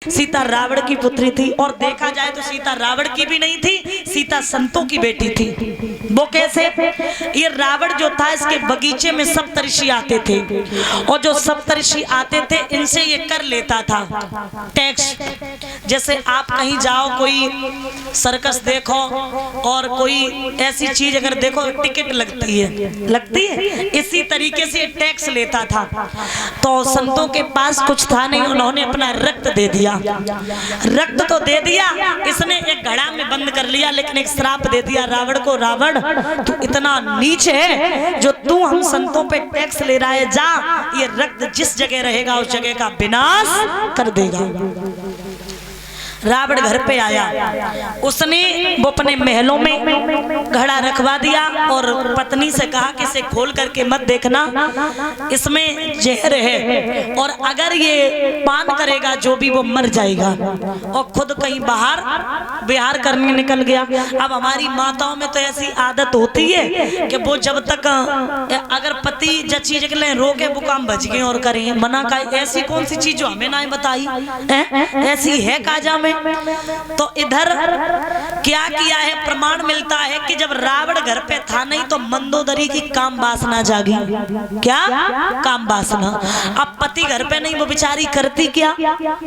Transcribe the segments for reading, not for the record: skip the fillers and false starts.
सीता रावण की पुत्री थी, और देखा जाए तो सीता रावण की भी नहीं थी, सीता संतों की बेटी थी। वो कैसे? ये रावण जो था, इसके बगीचे में सप्तऋषि आते थे, और जो सप्तऋषि आते थे इनसे ये कर लेता था टैक्स। जैसे आप कहीं जाओ, कोई सर्कस देखो और कोई ऐसी चीज अगर देखो, टिकट लगती है, इसी तरीके से टैक्स लेता था। तो संतों के पास कुछ था नहीं, उन्होंने अपना रक्त दे दिया। रक्त तो दे दिया, इसने एक घड़ा में बंद कर लिया, लेकिन एक श्राप दे दिया रावण को, रावण तू इतना नीच है जो तू हम संतों पे टैक्स ले रहा है, जा ये रक्त जिस जगह रहेगा उस जगह का विनाश कर देगा। रावण घर पे आया, उसने वो अपने महलों में घड़ा रखवा दिया और पत्नी से कहा कि इसे खोल करके मत देखना, इसमें जहर है, और अगर ये पान करेगा जो भी वो मर जाएगा। और खुद कहीं बाहर विहार करने निकल गया। अब हमारी माताओं में तो ऐसी आदत होती है कि वो जब तक अगर पति जची जगले रोके वो काम बच गए और करें, मना का ऐसी कौन सी चीज जो हमें ना बताई ऐसी है काजा में। तो इधर क्या किया है, प्रमाण मिलता है कि जब रावण घर पे था नहीं तो मंदोदरी की काम वासना जागी। क्या काम वासना? अब पति घर पे नहीं, वो बेचारी करती क्या,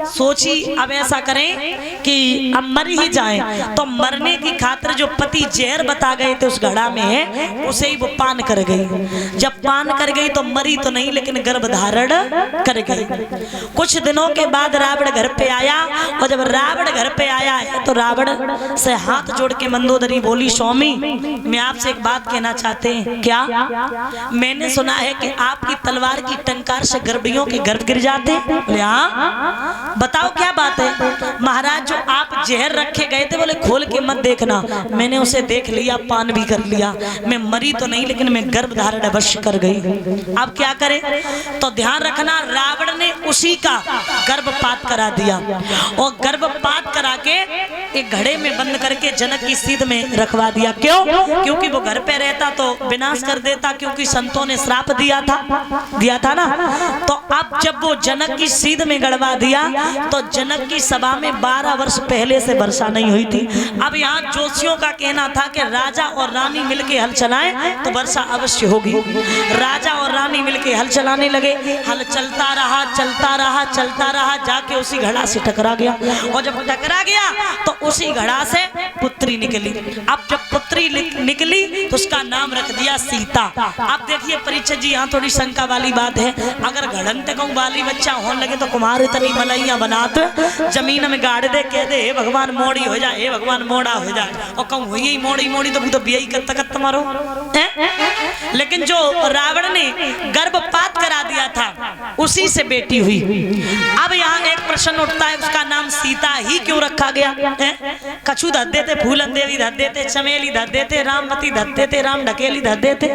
सोची अब ऐसा करें कि अब मर ही जाएं। तो मरने की खातिर जो पति जहर बता गए थे उस घड़ा में, उसे ही वो पान कर गई। जब पान कर गई तो मरी तो नहीं, लेकिन गर्भ धारण कर गई। कुछ दिनों के बाद रावण घर पे आया, और जब रावण घर पे आया है तो रावण से हाथ जोड़ के मंदोदरी बोली, स्वामी मैं आपसे एक बात कहना चाहते हैं। क्या? मैंने सुना है कि आपकी तलवार की टंकार से गर्भियों के गर्भ गिर जाते हैं। बोले हाँ, बताओ क्या बात है। महाराज जो आप जहर रखे गए थे, बोले खोल के मत देखना, मैंने उसे देख लिया, पान भी कर लिया, मैं मरी तो नहीं लेकिन मैं गर्भ धारण अवश्य कर गई। अब क्या करे? तो ध्यान रखना, रावण ने उसी का गर्भपात करा दिया, और गर्भपात करा के एक घड़े में बंद करके जनक की सीध में रखवा दिया। क्यों? क्योंकि वो घर पे रहता तो विनाश कर देता, क्योंकि संतों ने श्राप दिया था ना। तो अब जब वो जनक की सीध में गड़वा दिया तो जनक की सभा में 12 वर्ष पहले से वर्षा नहीं हुई थी। अब यहाँ जोशियों का कहना था कि राजा और रानी मिलके हल चलाएं तो वर्षा अवश्य होगी। राजा और रानी मिलके हल चलाने लगे, हल चलता रहा चलता रहा चलता रहा, जाके उसी घड़ा से टकरा गया, और जब टकरा गया तो उसी घड़ा से पुत्री निकली। अब जब पुत्री निकली तो उसका नाम रख दिया सीता। अब देखिए परीक्षित जी, यहाँ थोड़ी शंका वाली बात है, अगर घड़न तक बाली बच्चा होने लगे तो कुमार इतनी मलैया बनात जमीन में गाड़ दे, कह दे हे भगवान मोड़ी हो जाए, हे भगवान मोड़ा हो जाए, और कहूँ हुई मोड़ी मोड़ी तो बियाई कत्त मारो। लेकिन जो रावण ने गर्भपात करा दिया था उसी से बेटी हुई। अब यहाँ एक प्रश्न उठता है, उसका नाम सीता ही क्यों रखा गया? कछू धर देते, फूलन देवी धर देते, चमेली धर देते, रामवती धर देते, राम ढकेली धर देते,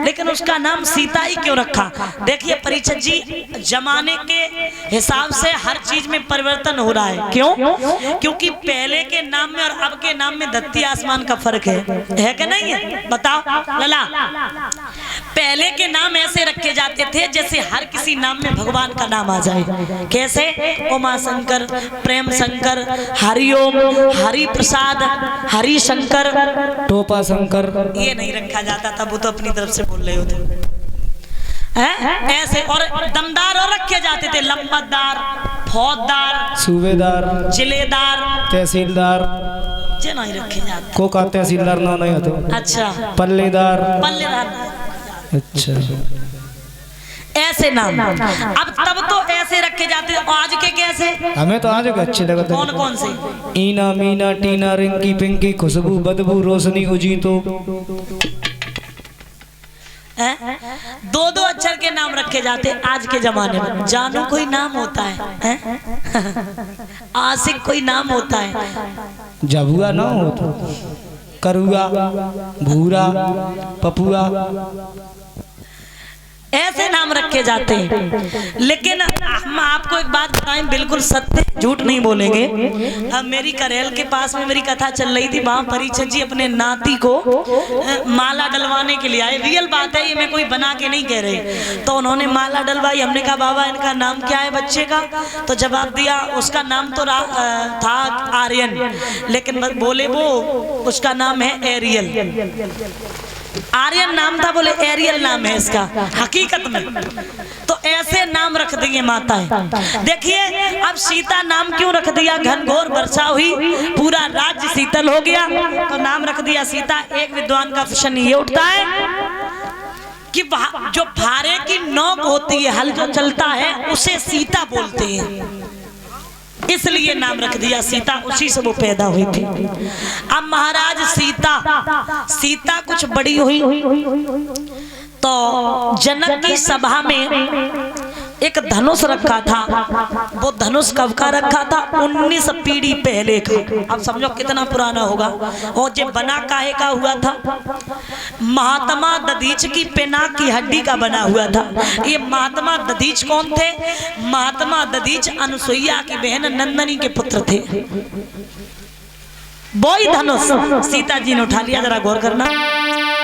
लेकिन उसका नाम सीता ही क्यों रखा? देखिए परीक्षित जी, जमाने के हिसाब से हर चीज में परिवर्तन हो रहा है। क्यों? क्योंकि पहले के नाम में और अब के नाम में धरती आसमान का फर्क है कि नहीं है? बताओ लला। पहले के नाम ऐसे रखे जाते थे जैसे हर किसी नाम में भगवान का नाम आ जाए। कैसे? उमा शंकर, प्रेम शंकर, हरिओम, हरि प्रसाद, हरि शंकर, टोपा शंकर, ये नहीं रखा जाता था, वो तो अपनी तरफ से बोल रहे होते ऐसे। और दमदार और रखे जाते थे, लंबतदार, फौजदार, सूबेदार, जिलेदार, तहसीलदार, ये नहीं रखे जाते। को का तहसीलदार ना नहीं होता। अच्छा, पल्लेदार, अच्छा, ऐसे नाम। अब तब तो ऐसे रखे जाते, आज के कैसे? हमें तो आज के अच्छे लगते। कौन कौन से? ईना, मीना, टीना, रिंकी, पिंकी, खुशबू, बदबू, रोशनी, उजीतो। दो दो अक्षर के नाम रखे जाते आज के जमाने में। जानू कोई नाम होता है, आशिक कोई नाम होता है, जबुआ ना होता, करुआ, भूरा, पपुआ। ऐसे नाम रखे जाते हैं। लेकिन हम आपको एक बात बताएं, बिल्कुल सत्य, झूठ नहीं बोलेंगे। अब मेरी करेल के पास में मेरी कथा चल रही थी, वहां परीक्षक जी अपने नाती को माला डलवाने के लिए आए। रियल बात है, ये मैं कोई बना के नहीं कह रही। तो उन्होंने माला डलवाई। हमने कहा बाबा इनका नाम क्या है बच्चे का? तो जवाब दिया उसका नाम तो था आर्यन, लेकिन बोले वो उसका नाम है एरियल। आर्यन नाम था, बोले एरियल नाम है इसका हकीकत में। तो ऐसे नाम रख दिए माताएं। देखिए अब सीता नाम क्यों रख दिया? घनघोर वर्षा हुई, पूरा राज्य शीतल हो गया, तो नाम रख दिया सीता। एक विद्वान का प्रश्न ये उठता है कि जो भारे की नोक होती है, हल जो चलता है, उसे सीता बोलते हैं, इसलिए नाम रख दिया सीता। उसी से वो पैदा हुई थी। अब महाराज सीता कुछ बड़ी हुई तो जनक की सभा में एक धनुष रखा था। वो धनुष कब का रखा था? 19 पीढ़ी पहले का। अब समझो कितना पुराना होगा। और जो बना काहे का हुआ था? महात्मा दधीच की पिनाक की हड्डी का बना हुआ था। ये महात्मा दधीच कौन थे? महात्मा दधीच अनुसुईया की बहन नंदनी के पुत्र थे। वही धनुष सीता जी ने उठा लिया। जरा गौर करना,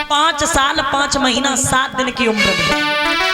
5 साल 5 महीना 7 दिन की उम्र में